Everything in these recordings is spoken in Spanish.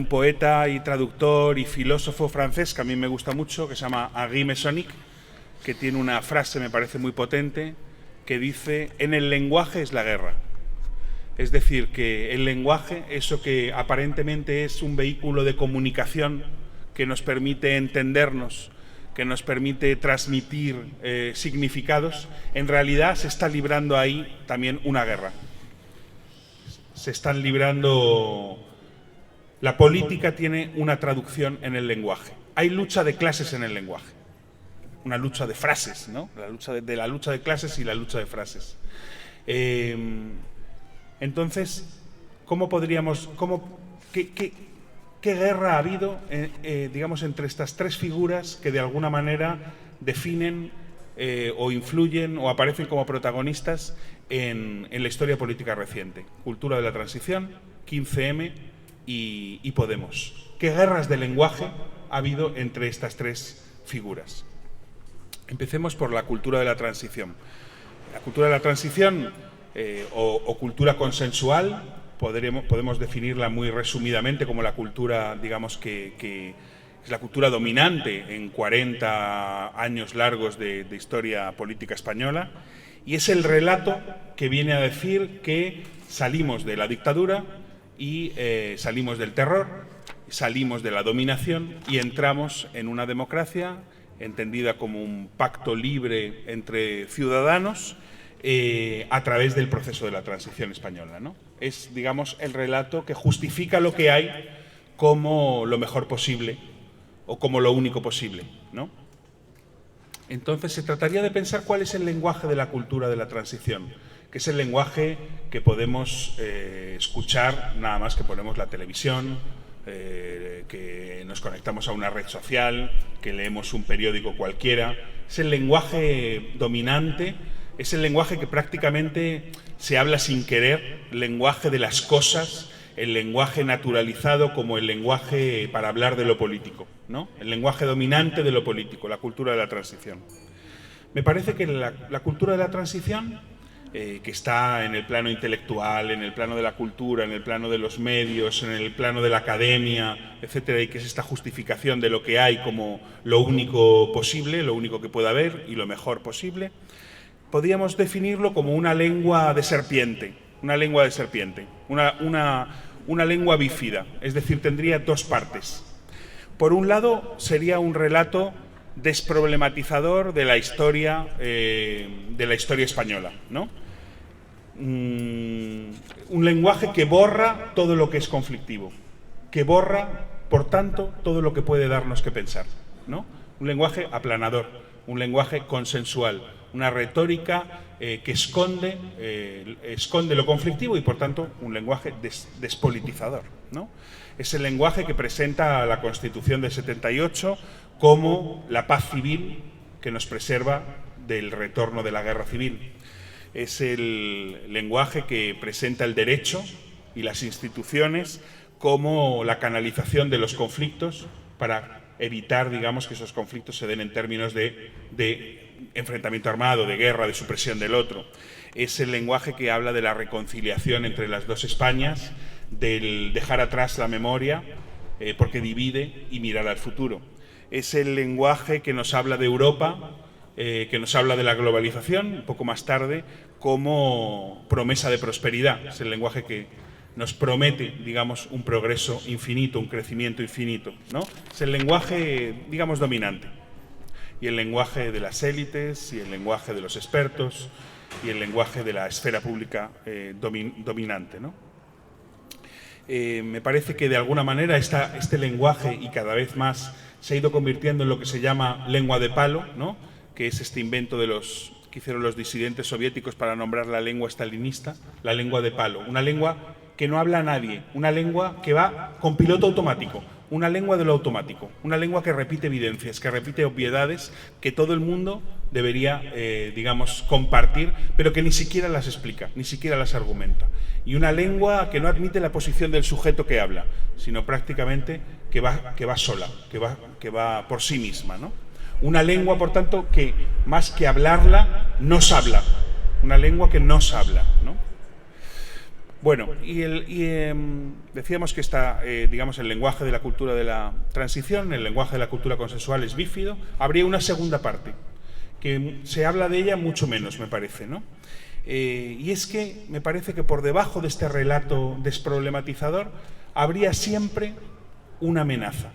un poeta y traductor y filósofo francés que a mí me gusta mucho, que se llama Henri Meissonic, que tiene una frase, me parece muy potente, que dice: en el lenguaje es la guerra. Es decir, que el lenguaje, eso que aparentemente es un vehículo de comunicación que nos permite entendernos, que nos permite transmitir significados, en realidad se está librando ahí también una guerra. Se están librando... La política tiene una traducción en el lenguaje. Hay lucha de clases en el lenguaje. Una lucha de frases, ¿no? La lucha de clases y la lucha de frases. Entonces, ¿qué guerra ha habido, digamos, entre estas tres figuras que de alguna manera definen o influyen o aparecen como protagonistas en la historia política reciente? Cultura de la transición, 15M y Podemos. ¿Qué guerras de lenguaje ha habido entre estas tres figuras? Empecemos por la cultura de la transición. La cultura de la transición o cultura consensual, podemos definirla muy resumidamente como la cultura, digamos, que es la cultura dominante en 40 años largos de historia política española, y es el relato que viene a decir que salimos de la dictadura y salimos del terror, salimos de la dominación y entramos en una democracia entendida como un pacto libre entre ciudadanos a través del proceso de la transición española, ¿no? Es, digamos, el relato que justifica lo que hay como lo mejor posible o como lo único posible, ¿no? Entonces se trataría de pensar cuál es el lenguaje de la cultura de la transición, que es el lenguaje que podemos escuchar nada más que ponemos la televisión, que nos conectamos a una red social, que leemos un periódico cualquiera. Es el lenguaje dominante, es el lenguaje que prácticamente se habla sin querer, el lenguaje de las cosas, el lenguaje naturalizado como el lenguaje para hablar de lo político, ¿no? El lenguaje dominante de lo político, la cultura de la transición. Me parece que la cultura de la transición, que está en el plano intelectual, en el plano de la cultura, en el plano de los medios, en el plano de la academia, etcétera, y que es esta justificación de lo que hay como lo único posible, lo único que pueda haber y lo mejor posible, podríamos definirlo como una lengua de serpiente, una lengua bífida, es decir, tendría dos partes. Por un lado, sería un relato desproblematizador de la historia española, ¿no? Un lenguaje que borra todo lo que es conflictivo, que borra, por tanto, todo lo que puede darnos que pensar, ¿no? Un lenguaje aplanador, un lenguaje consensual, una retórica que esconde lo conflictivo y, por tanto, un lenguaje despolitizador, ¿no? Es el lenguaje que presenta la Constitución del 78 como la paz civil que nos preserva del retorno de la guerra civil. Es el lenguaje que presenta el derecho y las instituciones como la canalización de los conflictos para evitar, digamos, que esos conflictos se den en términos de enfrentamiento armado, de guerra, de supresión del otro. Es el lenguaje que habla de la reconciliación entre las dos Españas, del dejar atrás la memoria, porque divide, y mirar al futuro. Es el lenguaje que nos habla de Europa, que nos habla de la globalización, un poco más tarde, como promesa de prosperidad. Es el lenguaje que nos promete, digamos, un progreso infinito, un crecimiento infinito, ¿no? Es el lenguaje, digamos, dominante. Y el lenguaje de las élites, y el lenguaje de los expertos, y el lenguaje de la esfera pública dominante, ¿no? Me parece que de alguna manera este lenguaje, y cada vez más, se ha ido convirtiendo en lo que se llama lengua de palo, ¿no? Que es este invento que hicieron los disidentes soviéticos para nombrar la lengua stalinista, la lengua de palo, una lengua que no habla a nadie, una lengua que va con piloto automático, una lengua de lo automático, una lengua que repite evidencias, que repite obviedades que todo el mundo debería, digamos, compartir, pero que ni siquiera las explica, ni siquiera las argumenta. Y una lengua que no admite la posición del sujeto que habla, sino prácticamente que va sola, que va por sí misma, ¿no? Una lengua, por tanto, que más que hablarla, nos habla. Una lengua que nos habla, ¿no? Bueno, decíamos que está, digamos, el lenguaje de la cultura de la transición, el lenguaje de la cultura consensual es bífido. Habría una segunda parte, que se habla de ella mucho menos, me parece, ¿no? Y es que me parece que por debajo de este relato desproblematizador habría siempre una amenaza.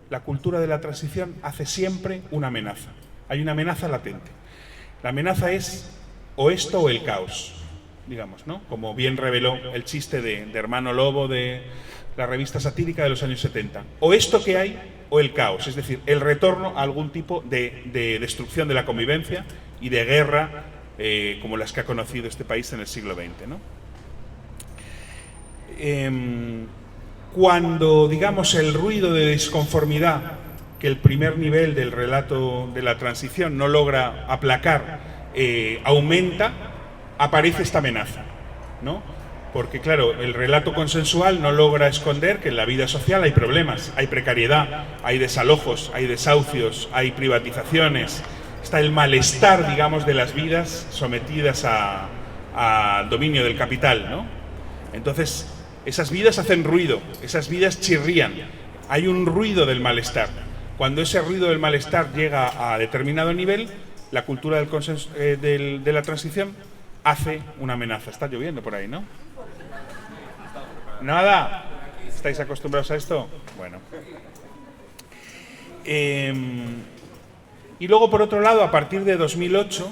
La cultura de la transición hace siempre una amenaza. Hay una amenaza latente. La amenaza es o esto o el caos, digamos, ¿no? Como bien reveló el chiste de Hermano Lobo de la revista satírica de los años 70. O esto que hay o el caos, es decir, el retorno a algún tipo de destrucción de la convivencia y de guerra como las que ha conocido este país en el siglo XX, ¿no? Cuando, digamos, el ruido de disconformidad que el primer nivel del relato de la transición no logra aplacar aumenta, aparece esta amenaza, ¿no? Porque, claro, el relato consensual no logra esconder que en la vida social hay problemas, hay precariedad, hay desalojos, hay desahucios, hay privatizaciones, está el malestar, digamos, de las vidas sometidas al dominio del capital, ¿no? Entonces, esas vidas hacen ruido, esas vidas chirrían, hay un ruido del malestar. Cuando ese ruido del malestar llega a determinado nivel, la cultura del consenso, de la transición hace una amenaza. Está lloviendo por ahí, ¿no? ¿Nada? ¿Estáis acostumbrados a esto? Bueno. Y luego, por otro lado, a partir de 2008,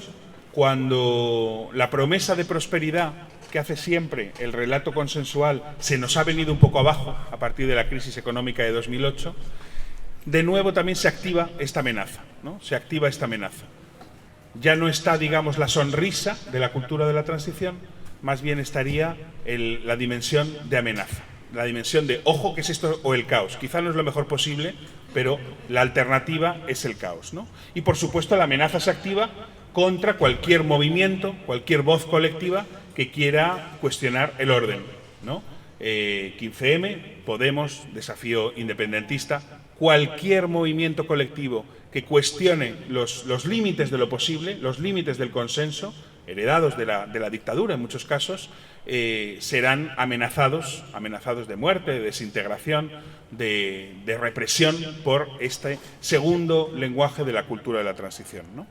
cuando la promesa de prosperidad que hace siempre el relato consensual se nos ha venido un poco abajo a partir de la crisis económica de 2008, de nuevo también se activa esta amenaza, ¿no? Se activa esta amenaza. Ya no está, digamos, la sonrisa de la cultura de la transición, más bien estaría la dimensión de amenaza, la dimensión de, ojo, ¿qué es esto? O el caos. Quizá no es lo mejor posible, pero la alternativa es el caos, ¿no? Y, por supuesto, la amenaza se activa contra cualquier movimiento, cualquier voz colectiva que quiera cuestionar el orden, ¿no? 15M, Podemos, Desafío Independentista, cualquier movimiento colectivo que cuestione los límites de lo posible, los límites del consenso, heredados de la dictadura en muchos casos, serán amenazados de muerte, de desintegración, de represión por este segundo lenguaje de la cultura de la transición, ¿no?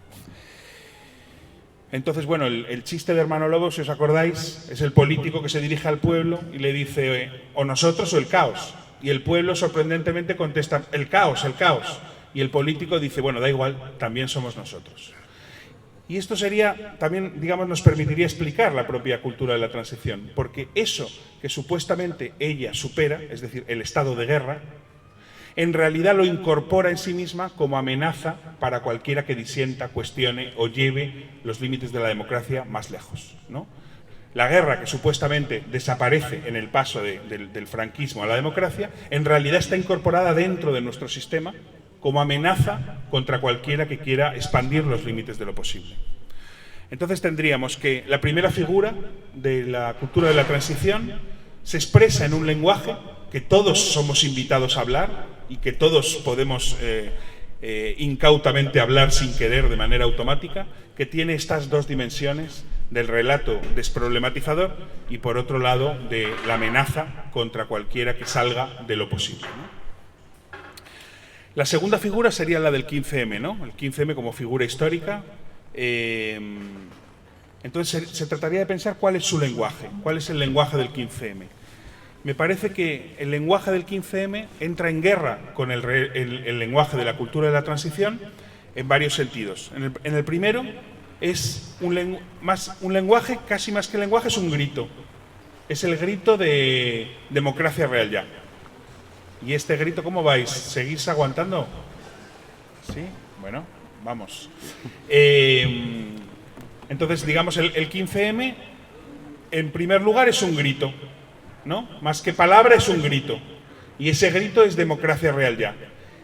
Entonces, bueno, el chiste de Hermano Lobo, si os acordáis, es el político que se dirige al pueblo y le dice o nosotros o el caos. Y el pueblo sorprendentemente contesta el caos, el caos. Y el político dice, bueno, da igual, también somos nosotros. Y esto sería, también, digamos, nos permitiría explicar la propia cultura de la transición, porque eso que supuestamente ella supera, es decir, el estado de guerra, en realidad lo incorpora en sí misma como amenaza para cualquiera que disienta, cuestione o lleve los límites de la democracia más lejos, ¿no? La guerra, que supuestamente desaparece en el paso del franquismo a la democracia, en realidad está incorporada dentro de nuestro sistema como amenaza contra cualquiera que quiera expandir los límites de lo posible. Entonces tendríamos que la primera figura de la cultura de la transición se expresa en un lenguaje que todos somos invitados a hablar y que todos podemos incautamente hablar sin querer de manera automática, que tiene estas dos dimensiones del relato desproblematizador y, por otro lado, de la amenaza contra cualquiera que salga de lo posible, ¿no? La segunda figura sería la del 15M, ¿no? El 15M como figura histórica. Entonces se trataría de pensar cuál es su lenguaje, cuál es el lenguaje del 15M. Me parece que el lenguaje del 15M entra en guerra con el lenguaje de la cultura de la transición en varios sentidos. En el primero es un lenguaje, casi más que lenguaje, es un grito. Es el grito de democracia real ya. ¿Y este grito cómo vais? ¿Seguís aguantando? ¿Sí? Bueno, vamos. Entonces, digamos, el 15M, en primer lugar, es un grito, ¿no? Más que palabra, es un grito. Y ese grito es democracia real ya.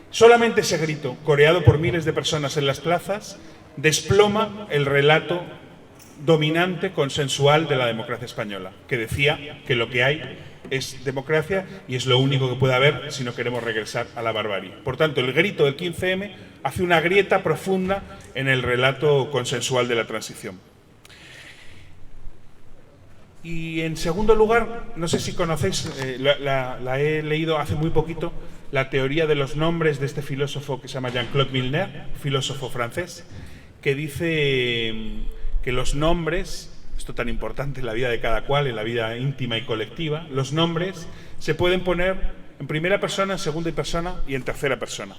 Solamente ese grito, coreado por miles de personas en las plazas, desploma el relato dominante, consensual de la democracia española, que decía que lo que hay es democracia y es lo único que puede haber si no queremos regresar a la barbarie. Por tanto, el grito del 15M hace una grieta profunda en el relato consensual de la transición. Y en segundo lugar, no sé si conocéis, la he leído hace muy poquito, la teoría de los nombres de este filósofo que se llama Jean-Claude Milner, filósofo francés, que dice que los nombres, esto tan importante en la vida de cada cual, en la vida íntima y colectiva, los nombres se pueden poner en primera persona, en segunda persona y en tercera persona.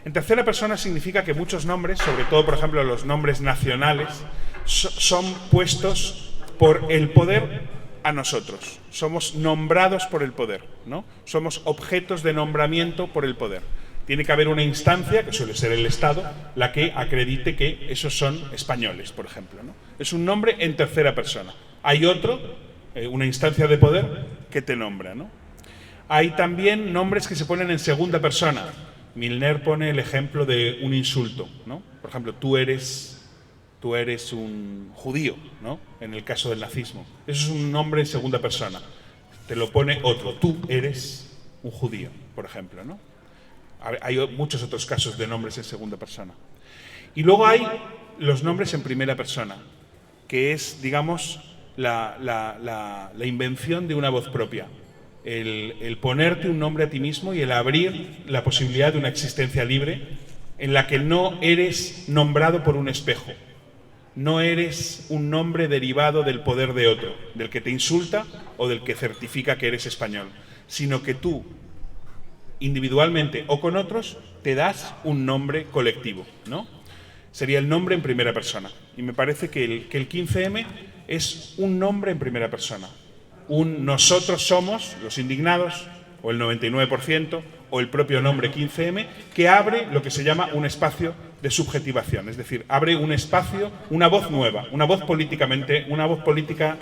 En tercera persona significa que muchos nombres, sobre todo por ejemplo los nombres nacionales, son puestos por el poder a nosotros. Somos nombrados por el poder, ¿no? Somos objetos de nombramiento por el poder. Tiene que haber una instancia, que suele ser el Estado, la que acredite que esos son españoles, por ejemplo, ¿no? Es un nombre en tercera persona. Hay otro, una instancia de poder, que te nombra, ¿no? Hay también nombres que se ponen en segunda persona. Milner pone el ejemplo de un insulto, ¿no? Por ejemplo, tú eres un judío, ¿no? En el caso del nazismo. Eso es un nombre en segunda persona. Te lo pone otro. Tú eres un judío, por ejemplo, ¿no? Hay muchos otros casos de nombres en segunda persona. Y luego hay los nombres en primera persona, que es, digamos, la invención de una voz propia. El ponerte un nombre a ti mismo y el abrir la posibilidad de una existencia libre en la que no eres nombrado por un espejo. No eres un nombre derivado del poder de otro, del que te insulta o del que certifica que eres español, sino que tú, individualmente o con otros, te das un nombre colectivo, ¿no? Sería el nombre en primera persona. Y me parece que el 15M es un nombre en primera persona. Un nosotros somos, los indignados, o el 99%, o el propio nombre 15M, que abre lo que se llama un espacio de subjetivación, es decir, abre un espacio, una voz nueva, una voz política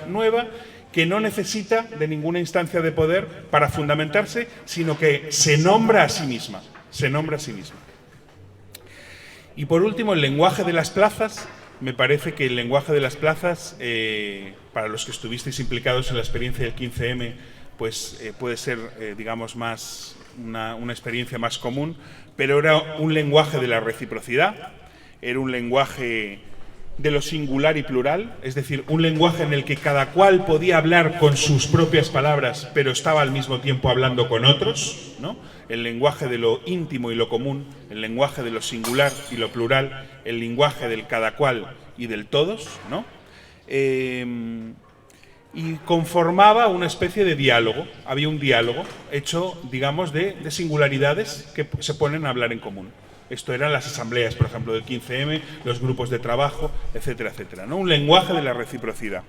nueva que no necesita de ninguna instancia de poder para fundamentarse, sino que se nombra a sí misma, Y por último, el lenguaje de las plazas. Me parece que el lenguaje de las plazas, para los que estuvisteis implicados en la experiencia del 15M, pues puede ser, digamos, más una experiencia más común, pero era un lenguaje de la reciprocidad, era un lenguaje de lo singular y plural, es decir, un lenguaje en el que cada cual podía hablar con sus propias palabras, pero estaba al mismo tiempo hablando con otros, ¿no? El lenguaje de lo íntimo y lo común, el lenguaje de lo singular y lo plural, el lenguaje del cada cual y del todos, ¿no? Y conformaba una especie de diálogo, había un diálogo hecho, digamos, de singularidades que se ponen a hablar en común. Esto eran las asambleas, por ejemplo, del 15M, los grupos de trabajo, etcétera, etcétera, ¿no? Un lenguaje de la reciprocidad.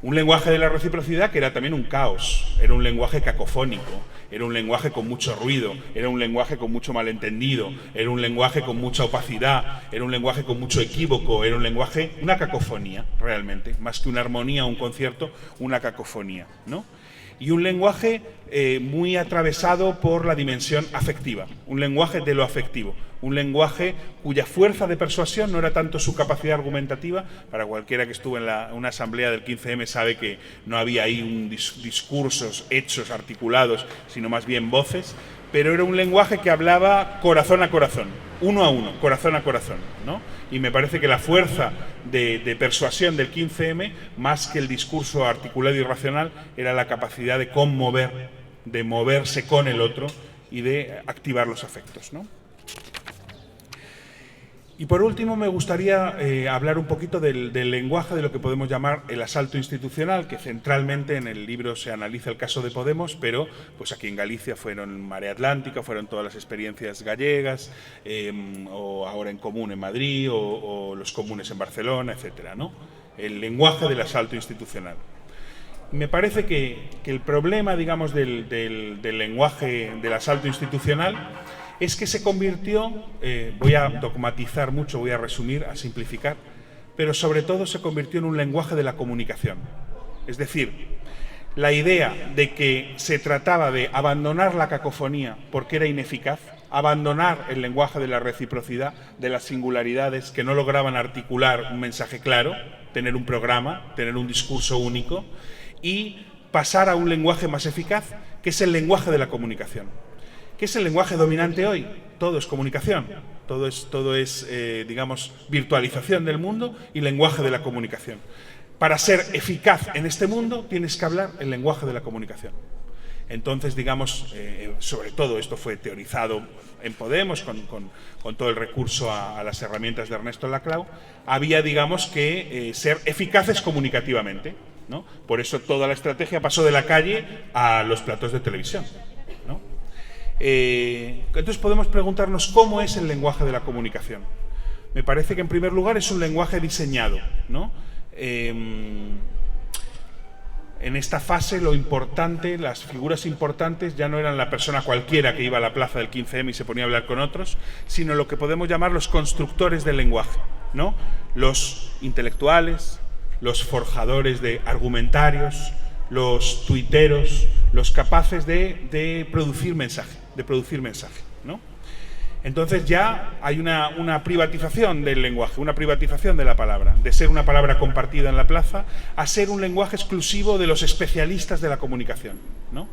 Un lenguaje de la reciprocidad que era también un caos, era un lenguaje cacofónico, era un lenguaje con mucho ruido, era un lenguaje con mucho malentendido, era un lenguaje con mucha opacidad, era un lenguaje con mucho equívoco, era un lenguaje, una cacofonía realmente, más que una armonía o un concierto, una cacofonía, ¿no? Y un lenguaje muy atravesado por la dimensión afectiva, un lenguaje de lo afectivo, un lenguaje cuya fuerza de persuasión no era tanto su capacidad argumentativa. Para cualquiera que estuvo en una asamblea del 15M sabe que no había ahí discursos, hechos, articulados, sino más bien voces, pero era un lenguaje que hablaba corazón a corazón, uno a uno, corazón a corazón, ¿no? Y me parece que la fuerza de persuasión del 15M, más que el discurso articulado y racional, era la capacidad de conmover, de moverse con el otro y de activar los afectos, ¿no? Y por último me gustaría hablar un poquito del lenguaje de lo que podemos llamar el asalto institucional, que centralmente en el libro se analiza el caso de Podemos, pero pues aquí en Galicia fueron Marea Atlántica, fueron todas las experiencias gallegas, o ahora en Común en Madrid, o los comunes en Barcelona, etcétera, ¿no? El lenguaje del asalto institucional. Me parece que el problema, digamos, del lenguaje del asalto institucional es que se convirtió, voy a dogmatizar mucho, voy a resumir, a simplificar, pero sobre todo se convirtió en un lenguaje de la comunicación. Es decir, la idea de que se trataba de abandonar la cacofonía porque era ineficaz, abandonar el lenguaje de la reciprocidad, de las singularidades que no lograban articular un mensaje claro, tener un programa, tener un discurso único, y pasar a un lenguaje más eficaz, que es el lenguaje de la comunicación. ¿Qué es el lenguaje dominante hoy? Todo es comunicación, todo es digamos, virtualización del mundo y lenguaje de la comunicación. para ser eficaz en este mundo tienes que hablar el lenguaje de la comunicación. Entonces, digamos, sobre todo esto fue teorizado en Podemos con todo el recurso a las herramientas de Ernesto Laclau. Había, digamos, que ser eficaces comunicativamente, ¿no? Por eso toda la estrategia pasó de la calle a los platos de televisión, ¿no? Entonces podemos preguntarnos cómo es el lenguaje de la comunicación. Me parece que en primer lugar es un lenguaje diseñado, ¿no? En esta fase lo importante, las figuras importantes ya no eran la persona cualquiera que iba a la plaza del 15M y se ponía a hablar con otros, sino lo que podemos llamar los constructores del lenguaje, ¿no? Los intelectuales, los forjadores de argumentarios, los tuiteros, los capaces de producir mensaje, ¿no? Entonces ya hay una privatización del lenguaje, una privatización de la palabra, de ser una palabra compartida en la plaza a ser un lenguaje exclusivo de los especialistas de la comunicación, ¿no?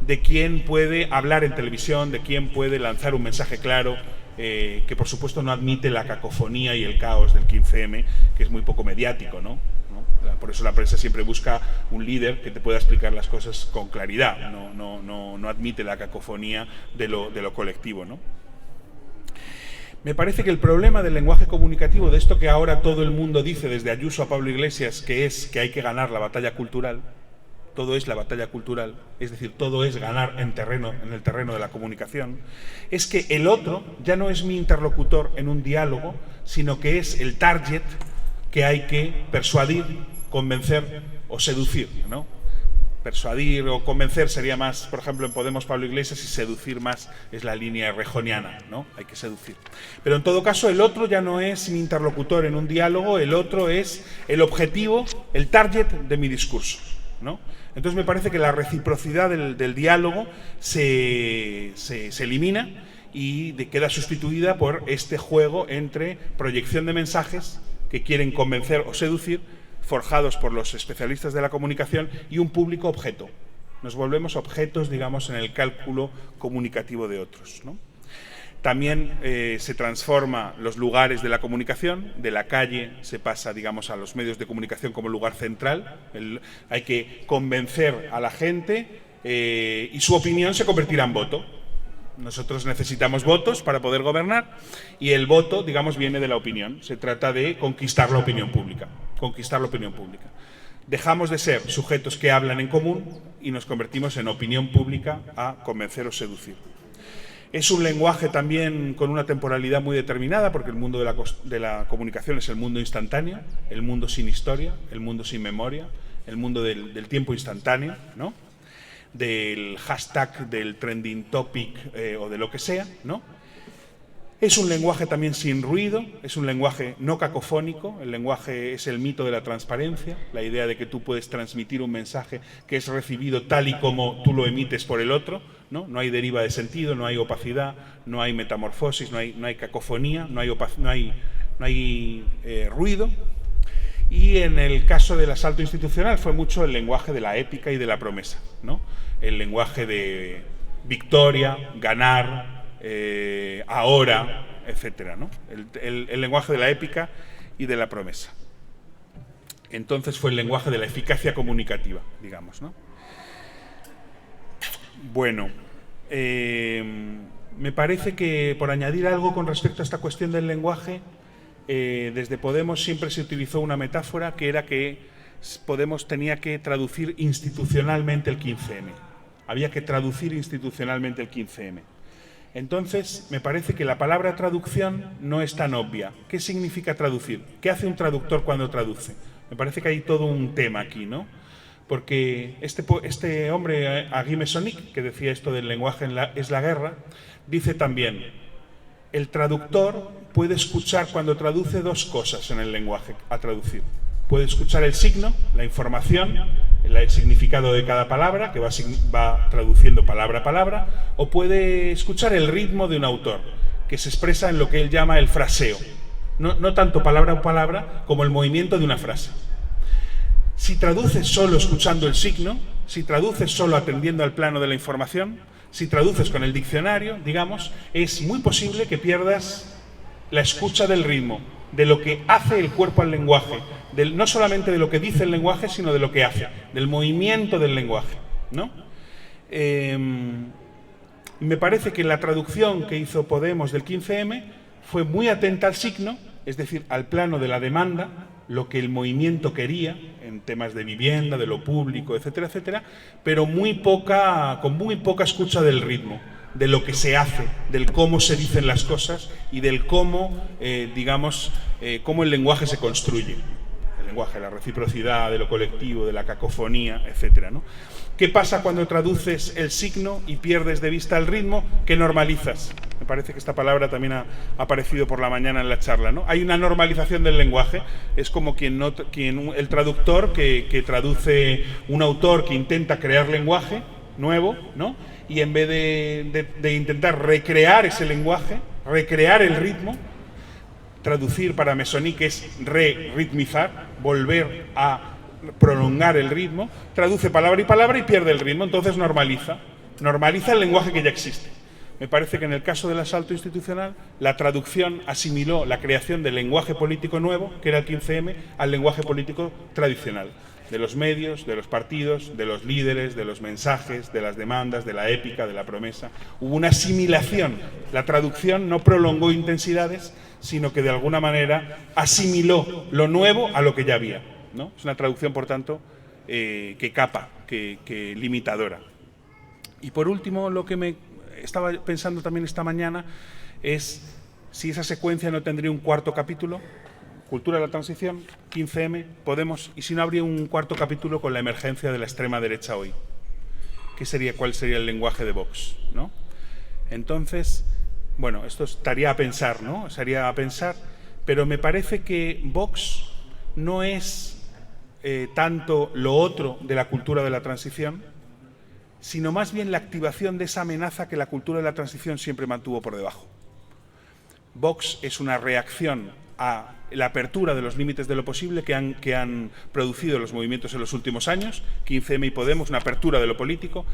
De quién puede hablar en televisión, de quién puede lanzar un mensaje claro, que por supuesto no admite la cacofonía y el caos del 15M, que es muy poco mediático, ¿no? Por eso la prensa siempre busca un líder que te pueda explicar las cosas con claridad, no admite la cacofonía de lo colectivo, ¿no? Me parece que el problema del lenguaje comunicativo, de esto que ahora todo el mundo dice, desde Ayuso a Pablo Iglesias, que es que hay que ganar la batalla cultural, todo es la batalla cultural, es decir, todo es ganar en el terreno de la comunicación, es que el otro ya no es mi interlocutor en un diálogo, sino que es el target que hay que persuadir, convencer o seducir, ¿no? Persuadir o convencer sería más, por ejemplo, en Podemos Pablo Iglesias, y seducir más es la línea rejoniana, ¿no? Hay que seducir. Pero en todo caso, el otro ya no es mi interlocutor en un diálogo, el otro es el objetivo, el target de mi discurso, ¿no? Entonces me parece que la reciprocidad del diálogo se elimina y queda sustituida por este juego entre proyección de mensajes que quieren convencer o seducir, forjados por los especialistas de la comunicación, y un público objeto. Nos volvemos objetos, digamos, en el cálculo comunicativo de otros, ¿no? También se transforma los lugares de la comunicación, de la calle se pasa, digamos, a los medios de comunicación como lugar central. Hay que convencer a la gente y su opinión se convertirá en voto. Nosotros necesitamos votos para poder gobernar y el voto, digamos, viene de la opinión. Se trata de conquistar la opinión pública. Dejamos de ser sujetos que hablan en común y nos convertimos en opinión pública a convencer o seducir. Es un lenguaje también con una temporalidad muy determinada, porque el mundo de la comunicación es el mundo instantáneo, el mundo sin historia, el mundo sin memoria, el mundo del tiempo instantáneo, ¿no? Del hashtag, del trending topic o de lo que sea, ¿no? Es un lenguaje también sin ruido, es un lenguaje no cacofónico. El lenguaje es el mito de la transparencia, la idea de que tú puedes transmitir un mensaje que es recibido tal y como tú lo emites por el otro, ¿no? No hay deriva de sentido, no hay opacidad, no hay metamorfosis, no hay cacofonía, no hay ruido. Y en el caso del asalto institucional fue mucho el lenguaje de la épica y de la promesa, ¿no? El lenguaje de victoria, ganar, ahora, etcétera, ¿no? El lenguaje de la épica y de la promesa. Entonces fue el lenguaje de la eficacia comunicativa, digamos, ¿no? Bueno, me parece que, por añadir algo con respecto a esta cuestión del lenguaje, desde Podemos siempre se utilizó una metáfora que era que Podemos tenía que traducir institucionalmente el 15M. Había que traducir institucionalmente el 15M. Entonces, me parece que la palabra traducción no es tan obvia. ¿Qué significa traducir? ¿Qué hace un traductor cuando traduce? Me parece que hay todo un tema aquí, ¿no? Porque este hombre, Agui Mesonic, que decía esto del lenguaje es la guerra, dice también: el traductor puede escuchar cuando traduce dos cosas en el lenguaje a traducir. Puede escuchar el signo, la información, el significado de cada palabra, que va traduciendo palabra a palabra, o puede escuchar el ritmo de un autor, que se expresa en lo que él llama el fraseo. No tanto palabra a palabra como el movimiento de una frase. Si traduces solo escuchando el signo, si traduces solo atendiendo al plano de la información, si traduces con el diccionario, digamos, es muy posible que pierdas la escucha del ritmo, de lo que hace el cuerpo al lenguaje, no solamente de lo que dice el lenguaje, sino de lo que hace, del movimiento del lenguaje, ¿no? Me parece que la traducción que hizo Podemos del 15M fue muy atenta al signo, es decir, al plano de la demanda, lo que el movimiento quería en temas de vivienda, de lo público, etcétera, etcétera, pero con muy poca escucha del ritmo, de lo que se hace, del cómo se dicen las cosas y del cómo, cómo el lenguaje se construye. El lenguaje, la reciprocidad, de lo colectivo, de la cacofonía, etcétera, ¿no? ¿Qué pasa cuando traduces el signo y pierdes de vista el ritmo? Que normalizas. Me parece que esta palabra también ha aparecido por la mañana en la charla, ¿no? Hay una normalización del lenguaje. Es como el traductor que traduce un autor que intenta crear lenguaje nuevo, ¿no? Y en vez de intentar recrear ese lenguaje, recrear el ritmo, traducir para Meissonier, que es ritmizar, volver a prolongar el ritmo, traduce palabra y pierde el ritmo, entonces normaliza el lenguaje que ya existe. Me parece que en el caso del asalto institucional, la traducción asimiló la creación del lenguaje político nuevo, que era el 15M, al lenguaje político tradicional, de los medios, de los partidos, de los líderes, de los mensajes, de las demandas, de la épica, de la promesa. Hubo una asimilación. La traducción no prolongó intensidades, sino que de alguna manera asimiló lo nuevo a lo que ya había, ¿no? Es una traducción, por tanto, que capa, que limitadora. Y por último, lo que me estaba pensando también esta mañana es si esa secuencia no tendría un cuarto capítulo, Cultura de la Transición, 15M, Podemos, y si no habría un cuarto capítulo con la emergencia de la extrema derecha hoy. ¿Cuál sería el lenguaje de Vox, ¿no? Entonces, bueno, esto estaría a pensar, ¿no? Estaría a pensar, pero me parece que Vox no es tanto lo otro de la cultura de la transición, sino más bien la activación de esa amenaza que la cultura de la transición siempre mantuvo por debajo. Vox es una reacción a la apertura de los límites de lo posible que han producido los movimientos en los últimos años, 15M y Podemos, una apertura de lo político,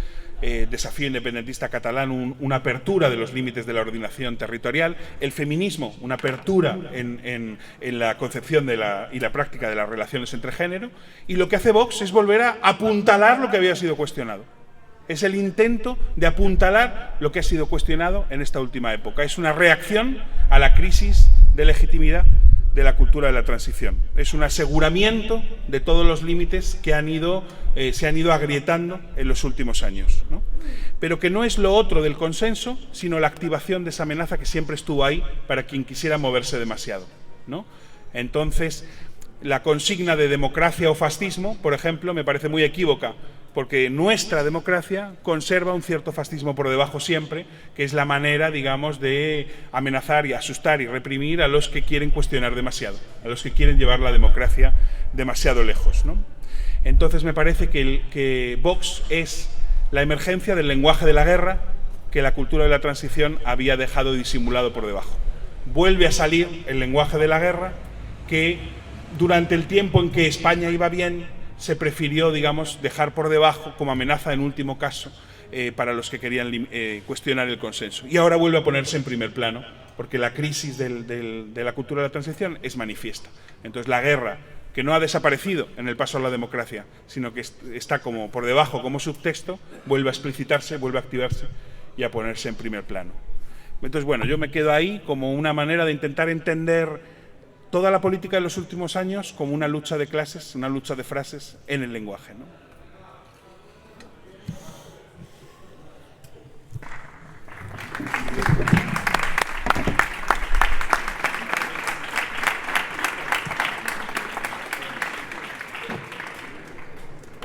Desafío Independentista Catalán, una apertura de los límites de la ordenación territorial, el feminismo, una apertura en la concepción y la práctica de las relaciones entre género, y lo que hace Vox es volver a apuntalar lo que había sido cuestionado. Es el intento de apuntalar lo que ha sido cuestionado en esta última época. Es una reacción a la crisis de legitimidad de la cultura de la transición. Es un aseguramiento de todos los límites que se han ido agrietando en los últimos años, ¿no? Pero que no es lo otro del consenso, sino la activación de esa amenaza que siempre estuvo ahí para quien quisiera moverse demasiado, ¿no? Entonces, la consigna de democracia o fascismo, por ejemplo, me parece muy equívoca, porque nuestra democracia conserva un cierto fascismo por debajo siempre, que es la manera, digamos, de amenazar y asustar y reprimir a los que quieren cuestionar demasiado, a los que quieren llevar la democracia demasiado lejos, ¿no? Entonces me parece que Vox es la emergencia del lenguaje de la guerra que la cultura de la transición había dejado disimulado por debajo. Vuelve a salir el lenguaje de la guerra que durante el tiempo en que España iba bien se prefirió, digamos, dejar por debajo como amenaza en último caso para los que querían cuestionar el consenso. Y ahora vuelve a ponerse en primer plano porque la crisis de la cultura de la transición es manifiesta. Entonces la guerra, que no ha desaparecido en el paso a la democracia, sino que está como por debajo, como subtexto, vuelve a explicitarse, vuelve a activarse y a ponerse en primer plano. Entonces, bueno, yo me quedo ahí como una manera de intentar entender toda la política de los últimos años como una lucha de clases, una lucha de frases en el lenguaje, ¿no?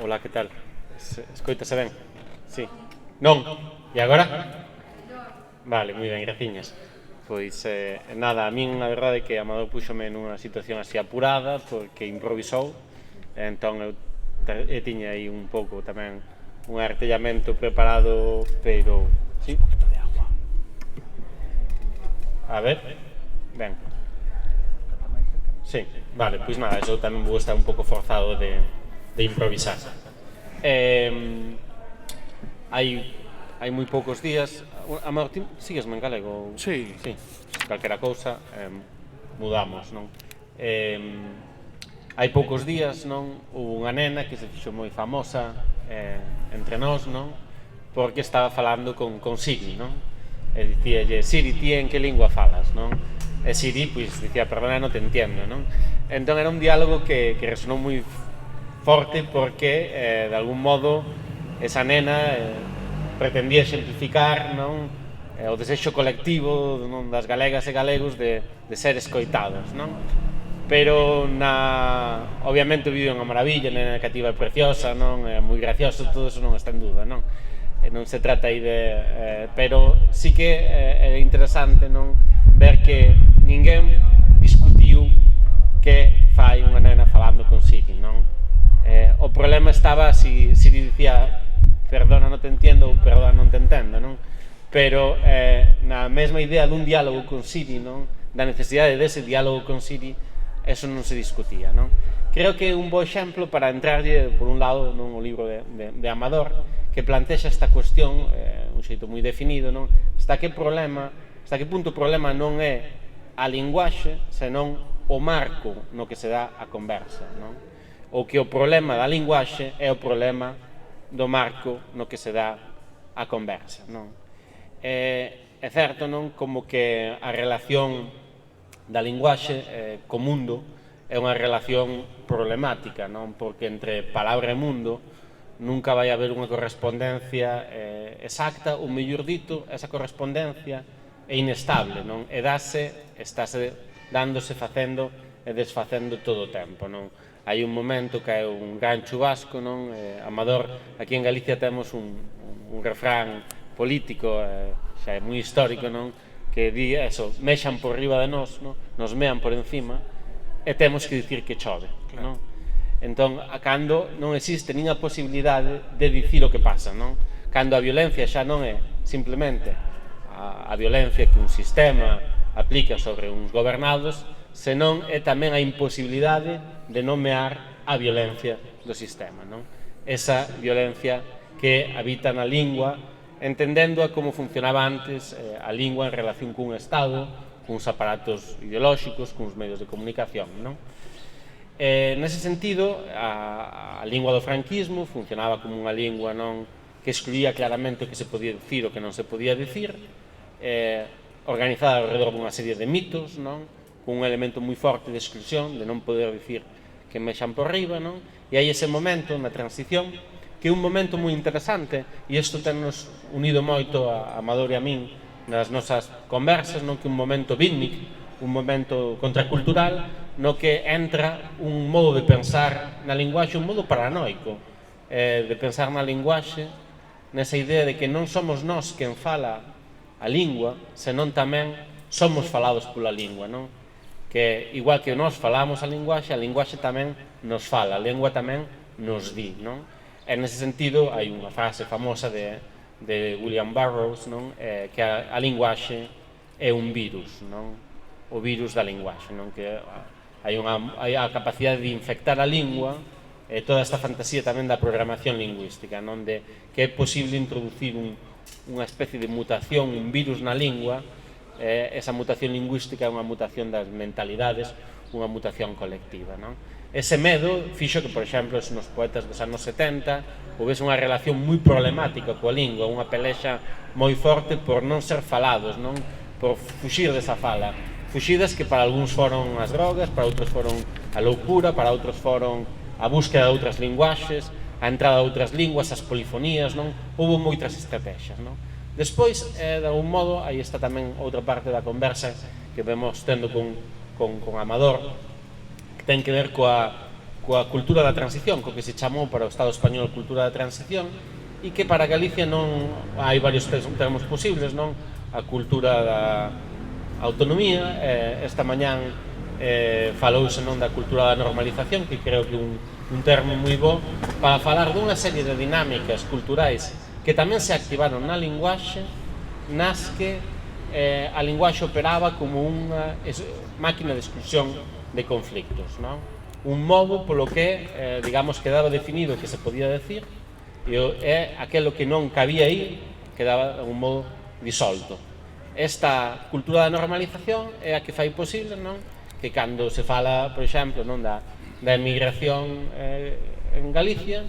Hola, que tal? Escoítase ben? Sí. Non? E agora? Vale, moi ben, graciñas. Pois, nada, a min a verdade é que Amador púxome nunha situación así apurada porque improvisou, entón eu tiña aí un pouco tamén un artellamento preparado, pero... Sí? Un poquito de agua. A ver, ben. Sí, vale, pois nada, eu tamén vou estar un pouco forzado de improvisar. Hai moi poucos días... Amador, ti siguesme en galego? Sí. Sí. calquera cousa, mudamos, non? Hai poucos días, non, hubo unha nena que se fixo moi famosa entre nós, non? Porque estaba falando con Siri, non? E dicíalle, Siri, ti en que lingua falas, non? E Siri, pois, dicía, perdona, non te entiendo, non? Entón era un diálogo que resonou moi forte porque, de algún modo, esa nena pretendía exemplificar, non? O desexo colectivo, non, das galegas e galegos de ser escoitados, non? Pero obviamente o vídeo é unha maravilla, a nena cativa é preciosa, non? É moi gracioso, todo eso non está en duda, non? Non se trata aí pero sí que é interesante, non, ver que ninguén discutiu que fai unha nena falando con Siri, non? O problema estaba si Siri dicía perdona, non te entiendo, ou perdona, non te entendo, non? Pero na mesma idea dun diálogo con Siri, non? Da necesidade dese diálogo con Siri, eso non se discutía, non? Creo que é un bo exemplo para entrarlle, por un lado, non, o libro de Amador, que plantexa esta cuestión, un xeito moi definido, non? Hasta que punto o problema non é a linguaxe, senón o marco no que se dá a conversa, non? Ou que o problema da linguaxe é o problema do marco no que se dá a conversa, non? É certo, non, como que a relación da linguaxe co mundo é unha relación problemática, non? Porque entre palabra e mundo nunca vai haber unha correspondencia exacta, ou mellor dito, esa correspondencia é inestable, non? E estáse dándose, facendo e desfacendo todo o tempo, non? Hai un momento que é un gran chubasco, non? Amador, aquí en Galicia temos un refrán político, xa é moi histórico, non? Que di eso, mexan por riba de nós, non? Nos mean por encima, e temos que dicir que chove, non? Entón, cando non existe nin a posibilidade de dicir o que pasa, non? Cando a violencia xa non é simplemente a violencia que un sistema aplica sobre uns gobernados, senón é tamén a imposibilidade de nomear a violencia do sistema, non? Esa violencia que habita na lingua, entendendo como funcionaba antes a lingua en relación cun Estado, cuns aparatos ideolóxicos, cuns medios de comunicación, non? Nese sentido, a lingua do franquismo funcionaba como unha lingua, non, que excluía claramente o que se podía dicir o que non se podía dicir, organizada alrededor dunha serie de mitos, non? Cun elemento moi forte de exclusión, de non poder dicir que mexan por riba, non? E hai ese momento na transición, que é un momento moi interesante, e isto tennos unido moito a Amador e a min nas nosas conversas, non? Que un momento beatnik, un momento contracultural, no que entra un modo de pensar na linguaxe, un modo paranoico, de pensar na linguaxe, nesa idea de que non somos nós quen fala a lingua, senón tamén somos falados pola lingua, non? Que igual que nós falamos a linguaxe tamén nos fala, a lingua tamén nos di, non? E nese sentido hai unha frase famosa de William Burroughs, non? Que a linguaxe é un virus, non? O virus da linguaxe, non? Que hai a capacidade de infectar a lingua, e toda esta fantasía tamén da programación lingüística, non? De que é posible introducir unha especie de mutación, un virus na lingua, esa mutación lingüística é unha mutación das mentalidades, unha mutación colectiva, non? Ese medo fixo que, por exemplo, nos poetas dos anos 70 houvese unha relación moi problemática coa lingua, unha pelexa moi forte por non ser falados, non? Por fuxir desa fala. Fuxidas que para algúns foron as drogas, para outros foron a loucura, para outros foron a búsqueda de outras linguaxes, a entrada de outras linguas, as polifonías, non? Houve moitas estrategias, non? Despois, de algún modo, aí está tamén outra parte da conversa que vemos tendo con Amador, que ten que ver coa cultura da transición, co que se chamou para o Estado español cultura da transición, e que para Galicia non hai varios termos posibles, non? A cultura da autonomía, esta mañán falouse, non, da cultura da normalización, que creo que é un termo moi bo para falar dunha serie de dinámicas culturais que tamén se activaron na linguaxe, nas que a linguaxe operaba como unha máquina de exclusión de conflictos, non? Un modo polo que, digamos, quedaba definido que se podía decir, e aquelo que non cabía aí quedaba de algún modo disolto. esta cultura da normalización é a que fai posible, non? Que cando se fala, por exemplo, non, da emigración en Galicia,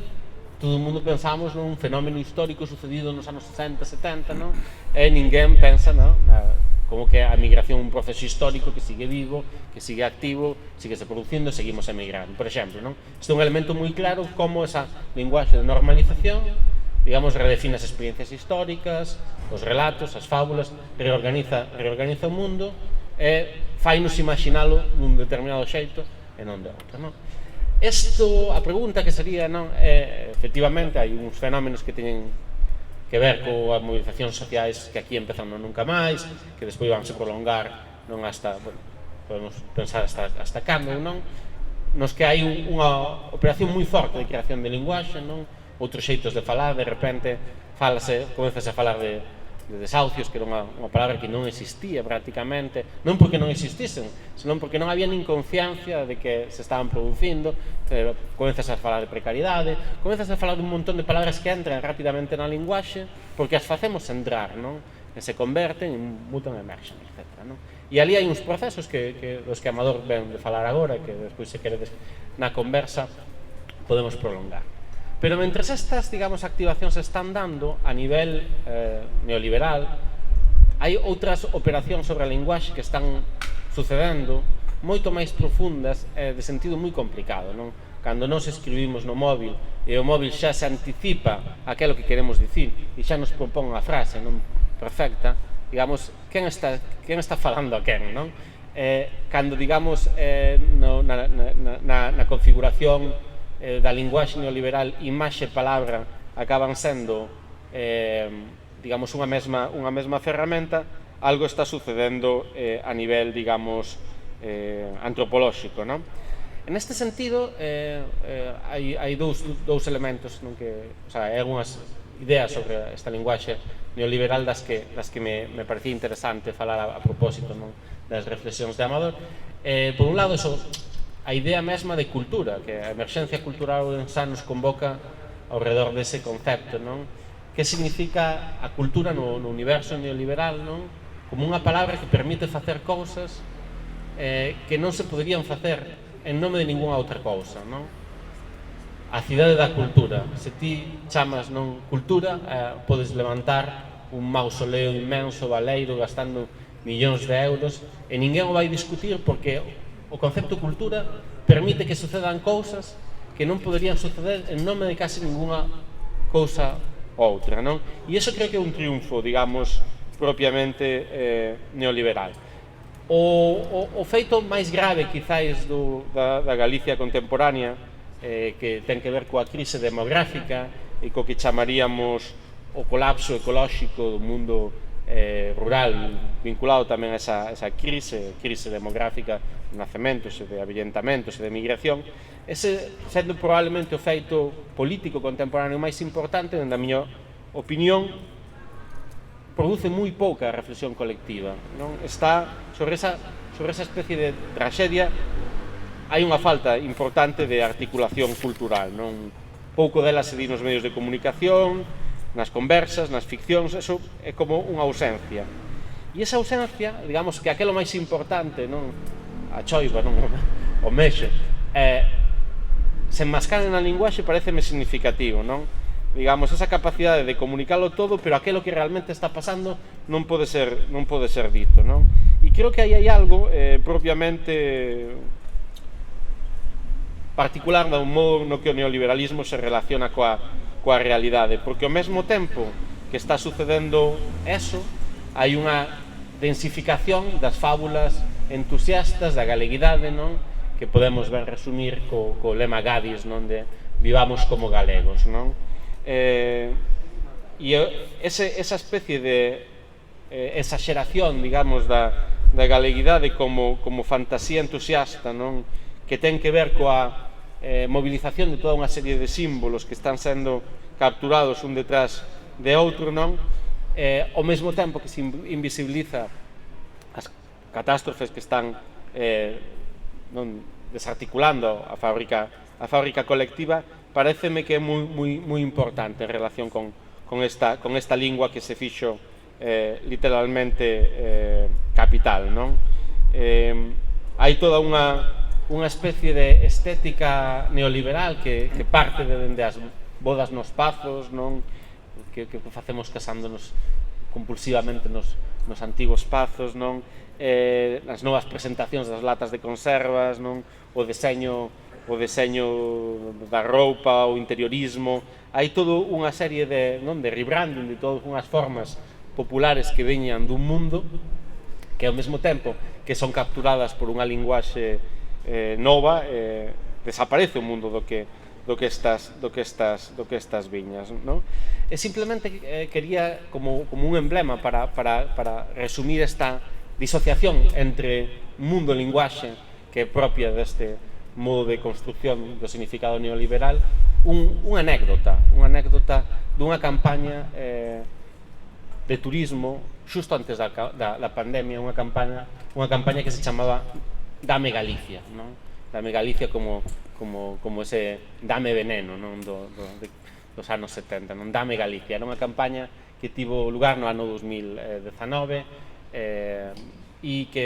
todo o mundo pensamos nun fenómeno histórico sucedido nos anos 60, 70, non? E ninguén pensa, non? Como que a migración é un proceso histórico que sigue vivo, que sigue activo, sigue se producindo e seguimos emigrando. Por exemplo, non? Este é un elemento moi claro como esa linguaxe de normalización, digamos, redefine as experiencias históricas, os relatos, as fábulas, reorganiza o mundo e fainos imaginalo nun determinado xeito e non de outro, non? A pregunta que sería, non, efectivamente, hai uns fenómenos que teñen que ver coas movilizacións sociais que aquí empezan nunca máis, que despois vanse prolongar non hasta, bueno, podemos pensar hasta cando, non? Nos que hai unha operación moi forte de creación de linguaxe, non? Outros xeitos de falar, de repente comezase a falar de desahucios, que era unha palabra que non existía prácticamente, non porque non existisen, senón porque non había nin conciencia de que se estaban producindo. Comezas a falar de precariedade, comezas a falar dun montón de palabras que entran rapidamente na linguaxe porque as facemos entrar, non? E se converten, mutan e emerxen, etc. Non? E ali hai uns procesos dos que Amador ven de falar agora, que despois, se queredes, na conversa podemos prolongar. Pero mentres estas, digamos, activacións se están dando a nivel neoliberal, hai outras operacións sobre a linguaxe que están sucedendo moito máis profundas e de sentido moi complicado, non? Cando nos escribimos no móvil e o móvil xa se anticipa aquilo que queremos dicir e xa nos propón a frase non perfecta, digamos, quen está falando a quen, non? Cando, digamos, na configuración da linguaxe neoliberal, imaxe e palabra acaban sendo, digamos, unha mesma ferramenta, algo está sucedendo a nivel, digamos, antropolóxico, non? En este sentido, hai dous elementos, non, que, o sea, hai algunhas ideas sobre esta linguaxe neoliberal das que me parecía interesante falar a propósito, non, das reflexións de Amador. Por un lado, a idea mesma de cultura, que a emerxencia cultural en San nos convoca ao redor dese concepto, non? Que significa a cultura no universo neoliberal, non? Como unha palabra que permite facer cousas que non se poderían facer en nome de ningunha outra cousa, non? A cidade da cultura. Se ti chamas non cultura, podes levantar un mausoleo inmenso, baleiro, gastando millóns de euros, e ninguén o vai discutir porque o concepto cultura permite que sucedan cousas que non poderían suceder en nome de casi ningunha cousa outra, non? E iso creo que é un triunfo, digamos, propiamente neoliberal. O feito máis grave, quizáis, da Galicia contemporánea, que ten que ver coa crise demográfica e co que chamaríamos o colapso ecolóxico do mundo rural, vinculado tamén a esa crise demográfica de nacementos e de avellentamentos e de migración, ese sendo probablemente o feito político contemporáneo máis importante, na miña opinión, produce moi pouca reflexión colectiva, non? Está sobre esa especie de traxedia, hai unha falta importante de articulación cultural, non? Pouco dela se di nos medios de comunicación, nas conversas, nas ficcións, eso é como unha ausencia. E esa ausencia, digamos que aquelo máis importante, non? A choiva, non? O mexo, se enmascara na linguaxe, pareceme significativo, non? Digamos, esa capacidade de comunicarlo todo, pero aquilo que realmente está pasando non pode ser dito, non? E creo que aí hai algo propiamente particular do modo no que o neoliberalismo se relaciona coa realidade, porque ao mesmo tempo que está sucedendo eso, hai unha densificación das fábulas entusiastas da galeguidade, non? Que podemos ben resumir co lema Gadis, non? De vivamos como galegos, non? E esa especie de exageración, digamos, da galeguidade como fantasía entusiasta, non? Que ten que ver coa movilización de toda unha serie de símbolos que están sendo capturados un detrás de outro, non? Ao mesmo tempo que se invisibiliza as catástrofes que están desarticulando a fábrica colectiva, pareceme que é moi importante en relación con esta lingua que se fixo literalmente capital, non? Hai toda unha especie de estética neoliberal que parte dende as bodas nos pazos, non? Que facemos casándonos compulsivamente nos antigos pazos, non? As novas presentacións das latas de conservas, non? O deseño da roupa, o interiorismo. Hai toda unha serie de rebranding de todas unhas formas populares que veñan dun mundo que ao mesmo tempo que son capturadas por unha linguaxe nova, desaparece o mundo do que estas viñas, non? E simplemente quería como un emblema para resumir esta disociación entre mundo e linguaxe que é propia deste modo de construcción do significado neoliberal, unha anécdota dunha campaña de turismo xusto antes da pandemia, unha campaña que se chamaba Dame Galicia, non? Dame Galicia como ese Dame Veneno, non? Dos anos 70, non? Dame Galicia, era unha campaña que tivo lugar no ano 2019 e que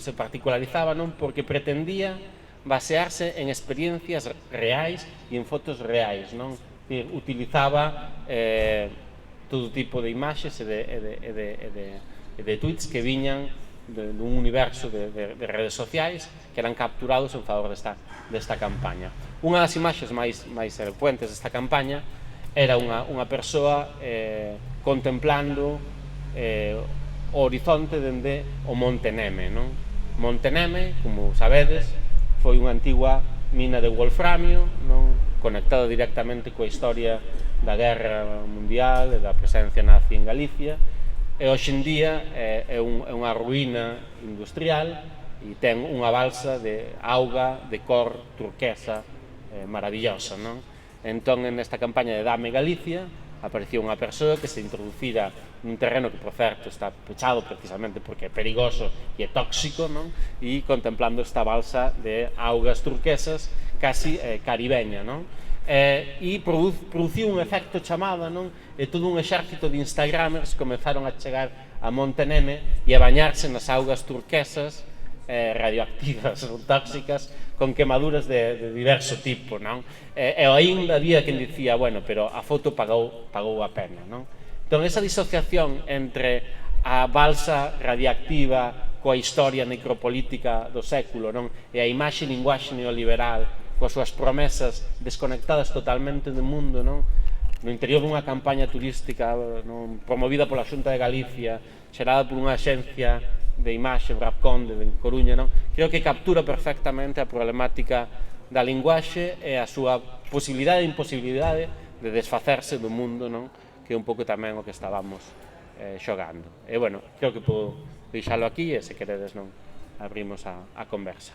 se particularizaba, non? Porque pretendía basearse en experiencias reais e en fotos reais, non? Utilizaba todo tipo de imaxes e de tweets que viñan dun universo de redes sociais que eran capturados en favor desta campaña. Unha das imaxes máis elocuentes desta campaña era unha persoa contemplando o horizonte dende o Monte Neme, non? Monte Neme, como sabedes, foi unha antigua mina de wolframio, non? Conectada directamente coa historia da guerra mundial e da presencia nazi en Galicia, e hoxe en día é unha ruína industrial e ten unha balsa de auga de cor turquesa maravillosa, non? Entón, nesta campaña de Dame Galicia, aparecía unha persoa que se introducira nun terreno que, por certo, está pechado precisamente porque é perigoso e é tóxico, non? E contemplando esta balsa de augas turquesas casi caribeña, non? E produciu un efecto chamada, non? E todo un exército de instagramers comezaron a chegar a Monte Neme e a bañarse nas augas turquesas radioactivas ou tóxicas con quemaduras de diverso tipo, non? E ainda había quen dicía, bueno, pero a foto pagou a pena, non? Entón, esa disociación entre a balsa radiactiva coa historia necropolítica do século, non? E a imaxe e linguaxe neoliberal coas súas promesas desconectadas totalmente do mundo, non? No interior dunha campaña turística, non? Promovida pola Xunta de Galicia, xerada por unha axencia de imaxe, Brabconde, de Coruña, non? Creo que captura perfectamente a problemática da linguaxe e a súa posibilidade e imposibilidade de desfacerse do mundo, non? Que é un pouco tamén o que estábamos xogando. E, bueno, creo que podo deixalo aquí e, se queredes, non, abrimos a conversa.